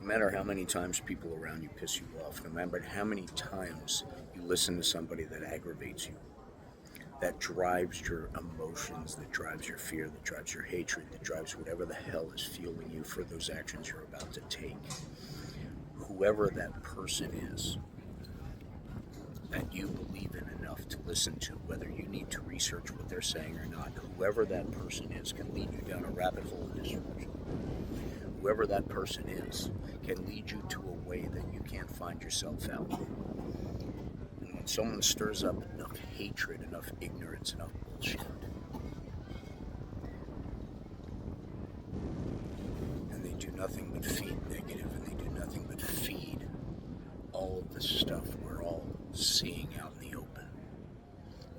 No matter how many times people around you piss you off, no matter how many times you listen to somebody that aggravates you, that drives your emotions, that drives your fear, that drives your hatred, that drives whatever the hell is fueling you for those actions you're about to take. Whoever that person is that you believe in enough to listen to, whether you need to research what they're saying or not, whoever that person is can lead you down a rabbit hole of destruction. Whoever that person is can lead you to a way that you can't find yourself out. And when someone stirs up enough hatred, enough ignorance, enough bullshit, and they do nothing but feed negative, and they do nothing but feed all of the stuff we're all seeing out in the open,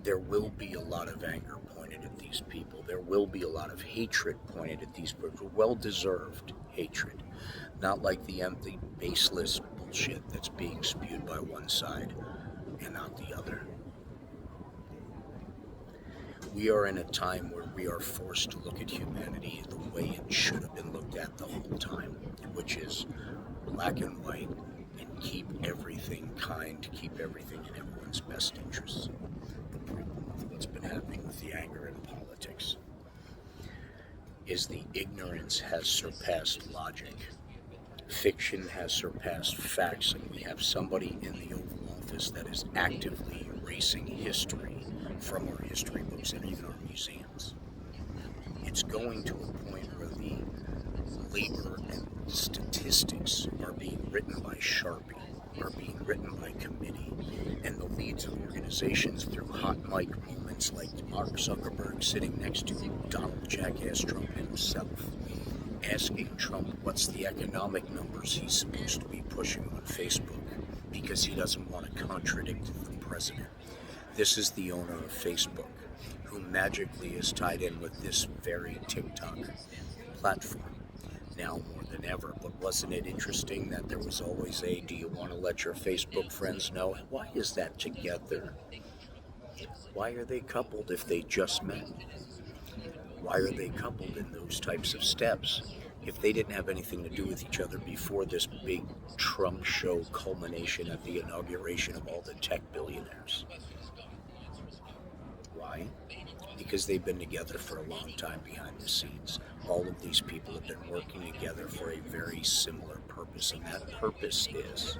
there will be a lot of anger pointed at these people. There will be a lot of hatred pointed at these people. Well-deserved hatred. Not like the empty, baseless bullshit that's being spewed by one side and not the other. We are in a time where we are forced to look at humanity the way it should have been looked at the whole time, which is black and white, and keep everything kind, keep everything in everyone's best interests. The problem with what's been happening with the anger in politics is the ignorance has surpassed logic. Fiction has surpassed facts, and we have somebody in the Oval Office that is actively erasing history from our history books and even our museums. It's going to a point where the labor and statistics are being written by Sharpie, are being written by committee, and the leads of organizations through hot mic moments like Mark Zuckerberg sitting next to Donald Jackass Trump himself, asking Trump what's the economic numbers he's supposed to be pushing on Facebook because he doesn't want to contradict the president. This is the owner of Facebook, who magically is tied in with this very TikTok platform now more than ever. But wasn't it interesting that there was always a, do you want to let your Facebook friends know? Why is that together? Why are they coupled if they just met? Why are they coupled in those types of steps if they didn't have anything to do with each other before this big Trump show culmination at the inauguration of all the tech billionaires? Why? Because they've been together for a long time behind the scenes. All of these people have been working together for a very similar purpose, and that purpose is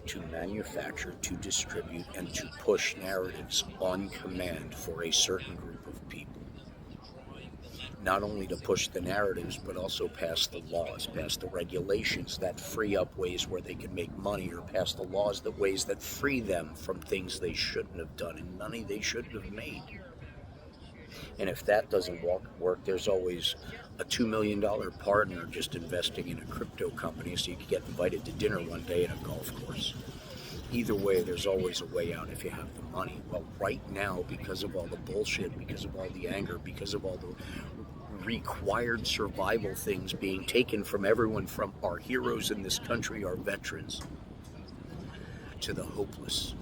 to manufacture, to distribute, and to push narratives on command for a certain group of people. Not only to push the narratives, but also pass the laws, pass the regulations that free up ways where they can make money, or pass the laws that ways that free them from things they shouldn't have done and money they shouldn't have made. And if that doesn't work, there's always a $2 million partner just investing in a crypto company so you can get invited to dinner one day at a golf course. Either way, there's always a way out if you have the money. Well, right now, because of all the bullshit, because of all the anger, because of all the required survival things being taken from everyone, from our heroes in this country, our veterans, to the hopeless,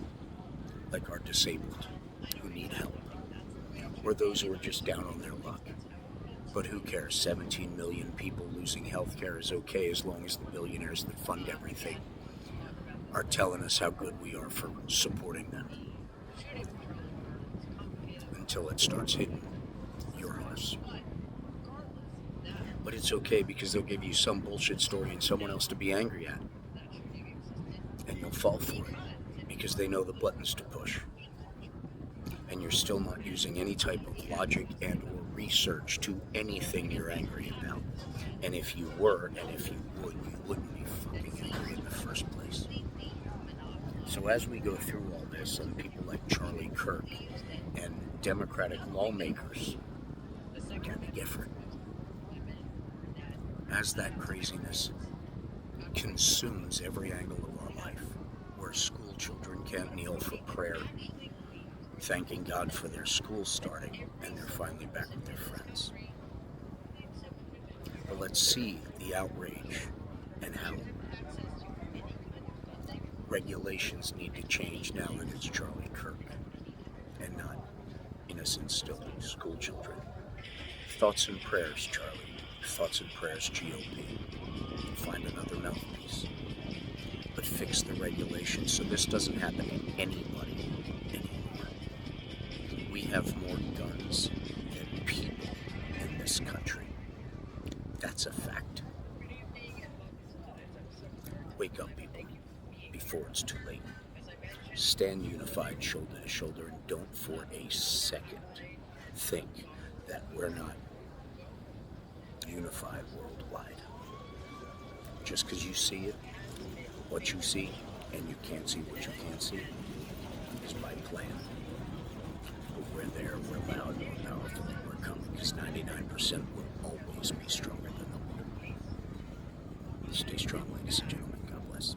like our disabled, who need help, or those who are just down on their luck. But who cares? 17 million people losing health care is okay as long as the billionaires that fund everything are telling us how good we are for supporting them. Until it starts hitting your house. But it's okay, because they'll give you some bullshit story and someone else to be angry at. And you'll fall for it, because they know the buttons to push. And you're still not using any type of logic and or research to anything you're angry about. And if you were, and if you would, you wouldn't be fucking angry in the first place. So as we go through all this, and people like Charlie Kirk and Democratic lawmakers can be different. As that craziness consumes every angle of our life, where school children can't kneel for prayer, thanking God for their school starting, and they're finally back with their friends. But let's see the outrage and how regulations need to change now that it's Charlie Kirk and not innocent still school children. Thoughts and prayers, Charlie. Thoughts and prayers, GOP. Find another mouthpiece. makes the regulations so this doesn't happen to anybody anymore. We have more guns than people in this country. That's a fact. Wake up, people, before it's too late. Stand unified shoulder to shoulder, and don't for a second think that we're not unified worldwide. Just because you see it, what you see, and you can't see what you can't see, is my plan. But we're there, we're loud, we're powerful, and we're coming, because 99% will always be stronger than the one. Stay strong, ladies and gentlemen. God bless.